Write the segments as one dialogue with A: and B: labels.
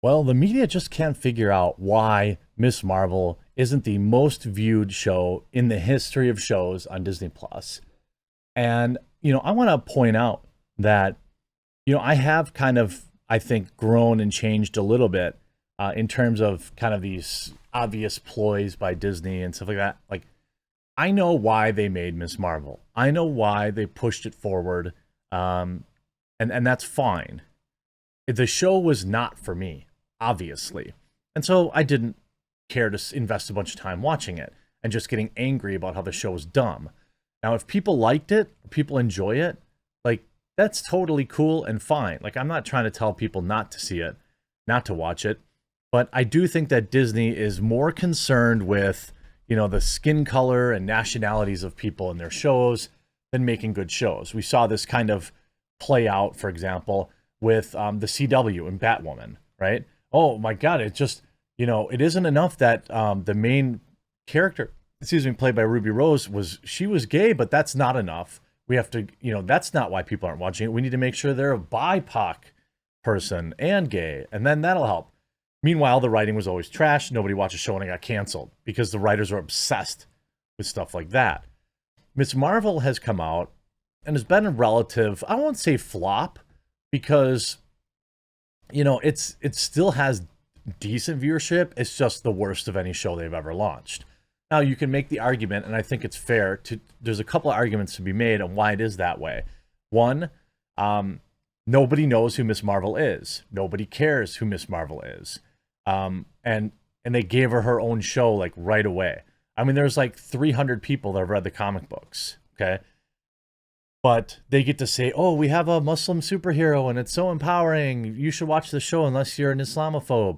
A: Well, the media just can't figure out why Miss Marvel isn't the most viewed show in the history of shows on Disney Plus. And, I want to point out that, I have kind of, I think, grown and changed a little bit in terms of kind of these obvious ploys by Disney and stuff like that. Like, I know why they made Miss Marvel. I know why they pushed it forward. And that's fine. The show was not for me, obviously. And so I didn't care to invest a bunch of time watching it and just getting angry about how the show was dumb. Now, if people liked it, people enjoy it, like, that's totally cool and fine. Like, I'm not trying to tell people not to see it, not to watch it, but I do think that Disney is more concerned with, the skin color and nationalities of people in their shows than making good shows. We saw this kind of play out, for example, with the CW and Batwoman, right? Oh my God, it just, it isn't enough that the main character, played by Ruby Rose, she was gay, but that's not enough. We have to, that's not why people aren't watching it. We need to make sure they're a BIPOC person and gay, and then that'll help. Meanwhile, the writing was always trash. Nobody watched the show and it got canceled because the writers are obsessed with stuff like that. Miss Marvel has come out and has been a relative, I won't say flop, because it still has decent viewership. It's just the worst of any show they've ever launched. Now, you can make the argument, and I think it's fair to, there's a couple of arguments to be made on why it is that way. One, nobody knows who Miss Marvel is. Nobody cares who Miss Marvel is. And they gave her own show like right away. I mean, there's like 300 people that have read the comic books, okay? But they get to say, oh, we have a Muslim superhero and it's so empowering. You should watch the show unless you're an Islamophobe.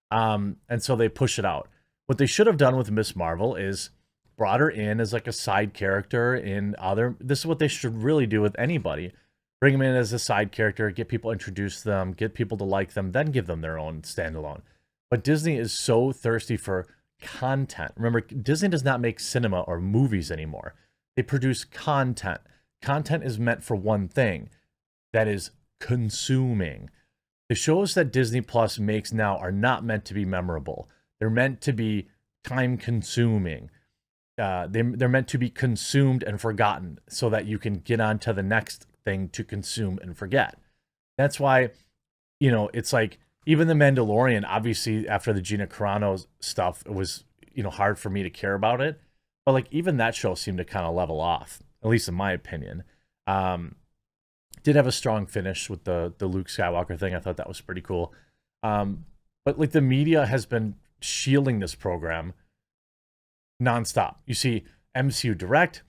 A: And so they push it out. What they should have done with Miss Marvel is brought her in as like a side character in other. This is what they should really do with anybody. Bring them in as a side character, get people introduce them, get people to like them, then give them their own standalone. But Disney is so thirsty for content. Remember, Disney does not make cinema or movies anymore. They produce content. Content is meant for one thing, that is consuming. The shows that Disney Plus makes now are not meant to be memorable. They're meant to be time consuming. They're meant to be consumed and forgotten so that you can get on to the next thing to consume and forget. That's why, it's like, even The Mandalorian, obviously after the Gina Carano stuff, it was, hard for me to care about it. But like, even that show seemed to kind of level off, at least in my opinion. Did have a strong finish with the Luke Skywalker thing. I thought that was pretty cool. But like, the media has been shielding this program nonstop. You see MCU Direct,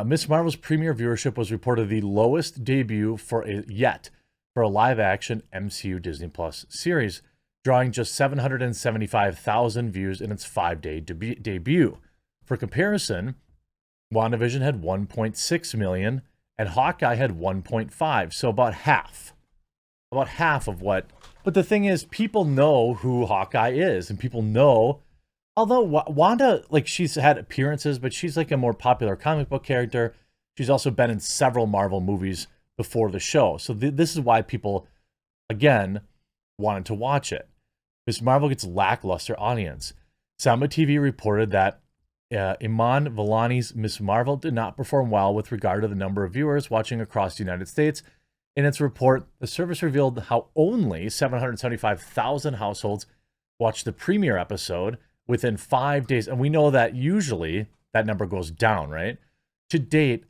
A: Miss Marvel's premiere viewership was reported the lowest debut for a live-action MCU Disney Plus series, drawing just 775,000 views in its 5-day debut. For comparison, WandaVision had 1.6 million, and Hawkeye had 1.5, so about half. About half of what... But the thing is, people know who Hawkeye is, and people know... Although Wanda, like, she's had appearances, but she's like a more popular comic book character. She's also been in several Marvel movies before the show. So this is why people, again, wanted to watch it. Miss Marvel gets lackluster audience. Samba TV reported that Iman Vellani's Miss Marvel did not perform well with regard to the number of viewers watching across the United States. In its report, the service revealed how only 775,000 households watched the premiere episode within 5 days. And we know that usually that number goes down, right? To date,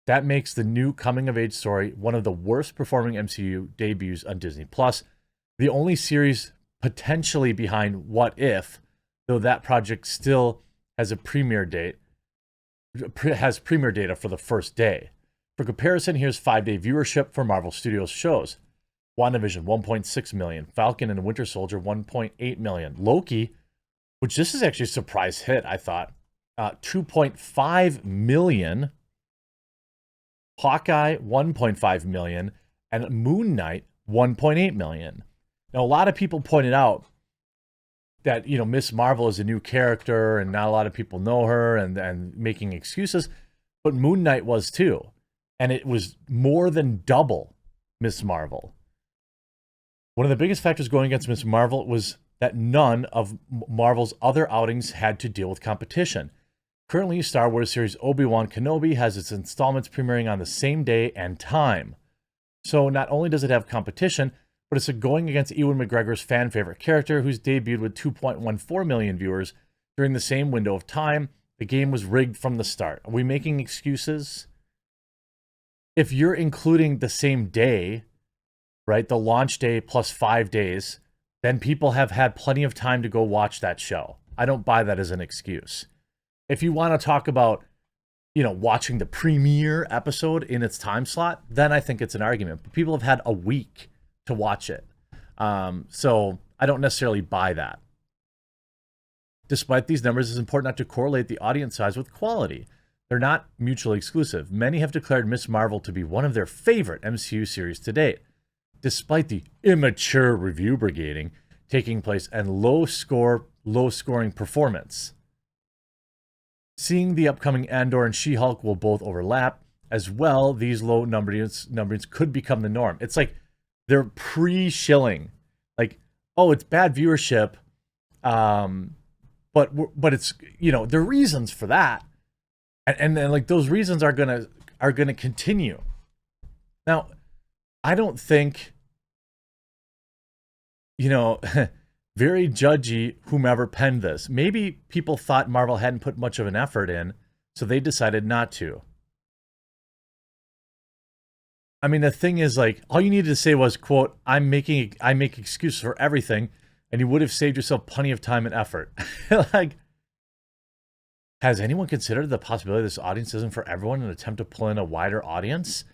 A: that makes the new coming-of-age story one of the worst performing MCU debuts on Disney+. The only series potentially behind What If, though that project still has premiere data for the first day. For comparison, here's 5-day viewership for Marvel Studios shows. WandaVision, 1.6 million. Falcon and Winter Soldier, 1.8 million. Loki, which this is actually a surprise hit, I thought, 2.5 million. Hawkeye, 1.5 million. And Moon Knight, 1.8 million. Now, a lot of people pointed out that, Miss Marvel is a new character and not a lot of people know her and making excuses. But Moon Knight was too. And it was more than double Miss Marvel. One of the biggest factors going against Ms. Marvel was that none of Marvel's other outings had to deal with competition. Currently, Star Wars series Obi-Wan Kenobi has its installments premiering on the same day and time. So not only does it have competition, but it's going against Ewan McGregor's fan favorite character, who's debuted with 2.14 million viewers during the same window of time. The game was rigged from the start. Are we making excuses? If you're including the same day, right, the launch day plus 5 days, then people have had plenty of time to go watch that show. I don't buy that as an excuse. If you want to talk about, you know, watching the premiere episode in its time slot, then I think it's an argument. But people have had a week to watch it. So I don't necessarily buy that. Despite these numbers, it's important not to correlate the audience size with quality. They're not mutually exclusive. Many have declared Ms. Marvel to be one of their favorite MCU series to date, despite the immature review brigading taking place and low-scoring performance. Seeing the upcoming Andor and She-Hulk will both overlap. As well, these low numberings could become the norm. It's like they're pre-shilling. Like, oh, it's bad viewership, but it's, you know, there are reasons for that. And then, like, those reasons are gonna continue. Now, I don't think, you know, very judgy whomever penned this. Maybe people thought Marvel hadn't put much of an effort in, so they decided not to. I mean, the thing is, like, all you needed to say was, quote, I make excuses for everything, and you would have saved yourself plenty of time and effort. Like, has anyone considered the possibility this audience isn't for everyone in an attempt to pull in a wider audience?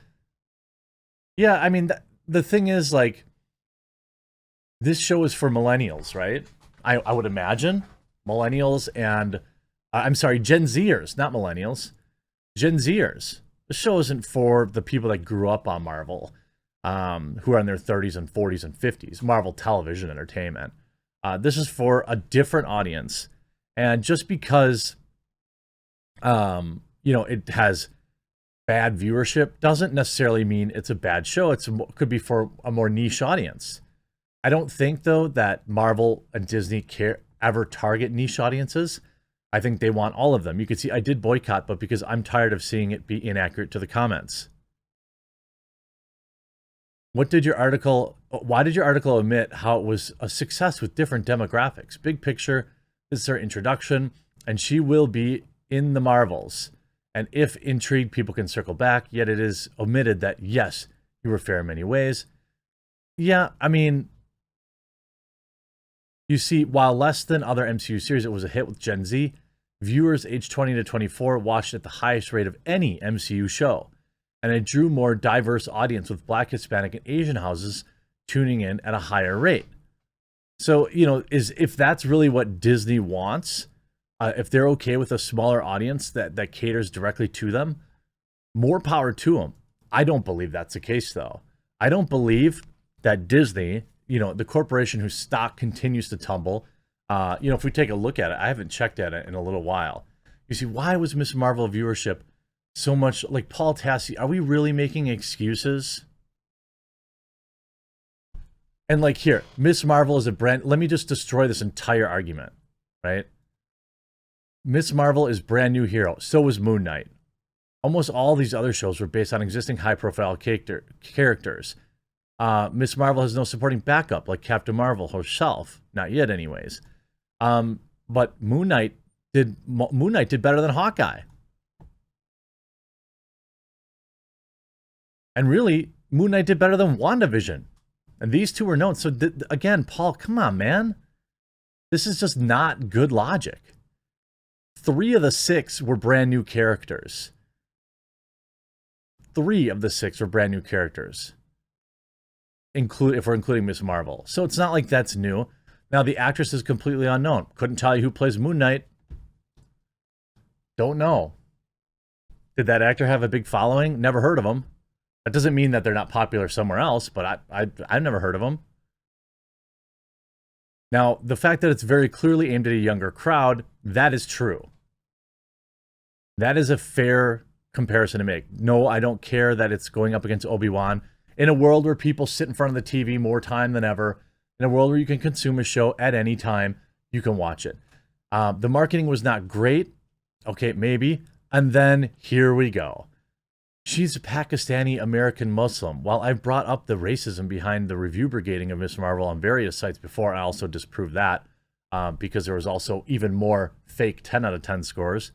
A: Yeah, I mean, the thing is, like, this show is for millennials, right? I would imagine. Millennials and, I'm sorry, Gen Zers, not millennials. Gen Zers. This show isn't for the people that grew up on Marvel, who are in their 30s and 40s and 50s, Marvel Television Entertainment. This is for a different audience. And just because, you know, it has bad viewership doesn't necessarily mean it's a bad show. It could be for a more niche audience. I don't think, though, that Marvel and Disney ever target niche audiences. I think they want all of them. You can see I did boycott, but because I'm tired of seeing it be inaccurate to the comments. Why did your article omit how it was a success with different demographics? Big picture, this is her introduction, and she will be in the Marvels. And if intrigued, people can circle back, yet it is omitted that, yes, you were fair in many ways. Yeah, I mean, you see, while less than other MCU series, it was a hit with Gen Z. Viewers aged 20 to 24 watched it at the highest rate of any MCU show. And it drew more diverse audience with Black, Hispanic, and Asian houses tuning in at a higher rate. So, you know, if that's really what Disney wants, if they're okay with a smaller audience that caters directly to them, more power to them. I don't believe that's the case, though. I don't believe that Disney, you know, the corporation whose stock continues to tumble, you know, if we take a look at it, I haven't checked at it in a little while. You see, why was Ms. Marvel viewership so much like Paul Tassi? Are we really making excuses? And like here, Ms. Marvel is a brand. Let me just destroy this entire argument, right? Ms. Marvel is brand new hero. So was Moon Knight. Almost all these other shows were based on existing high-profile characters. Ms. Marvel has no supporting backup like Captain Marvel herself. Not yet, anyways. But Moon Knight did better than Hawkeye. And really, Moon Knight did better than WandaVision. And these two were known. So again, Paul, come on, man. This is just not good logic. 3 of the 6 were brand new characters. 3 of the 6 were brand new characters. If we're including Ms. Marvel. So it's not like that's new. Now, the actress is completely unknown. Couldn't tell you who plays Moon Knight. Don't know. Did that actor have a big following? Never heard of him. That doesn't mean that they're not popular somewhere else, but I've never heard of them. Now, the fact that it's very clearly aimed at a younger crowd, that is true. That is a fair comparison to make. No, I don't care that it's going up against Obi-Wan. in a world where people sit in front of the TV more time than ever, in a world where you can consume a show at any time, you can watch it. The marketing was not great. Okay, maybe. And then here we go. She's a Pakistani American Muslim. While I've brought up the racism behind the review brigading of Miss Marvel on various sites before, I also disproved that because there was also even more fake 10 out of 10 scores.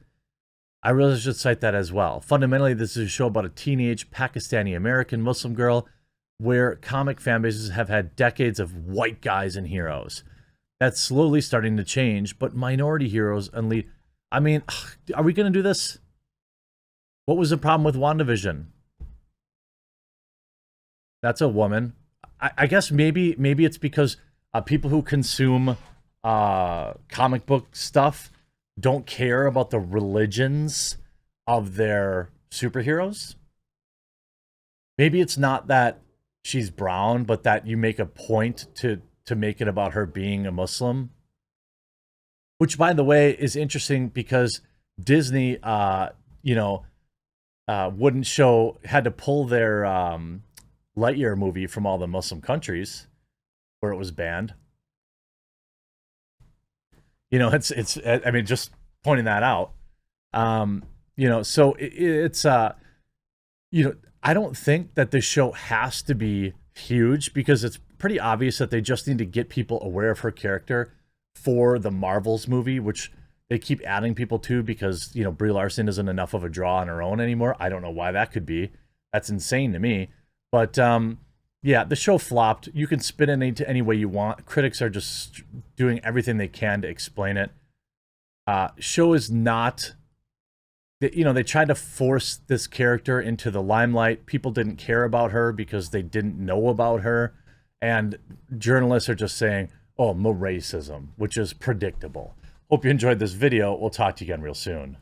A: I really should cite that as well. Fundamentally, this is a show about a teenage Pakistani American Muslim girl where comic fan bases have had decades of white guys and heroes. That's slowly starting to change, but minority heroes and lead... I mean, are we going to do this? What was the problem with WandaVision? That's a woman. I guess maybe it's because people who consume comic book stuff don't care about the religions of their superheroes. Maybe it's not that she's brown, but that you make a point to make it about her being a Muslim. Which, by the way, is interesting because Disney, wouldn't show, had to pull their Lightyear movie from all the Muslim countries where it was banned. You know, it's I mean, just pointing that out. So it's I don't think that this show has to be huge because it's pretty obvious that they just need to get people aware of her character for the Marvels movie, which they keep adding people to because, Brie Larson isn't enough of a draw on her own anymore. I don't know why that could be. That's insane to me. But, yeah, the show flopped. You can spin it any way you want. Critics are just doing everything they can to explain it. Show is not... they tried to force this character into the limelight. People didn't care about her because they didn't know about her. And journalists are just saying, oh, more racism, which is predictable. Hope you enjoyed this video. We'll talk to you again real soon.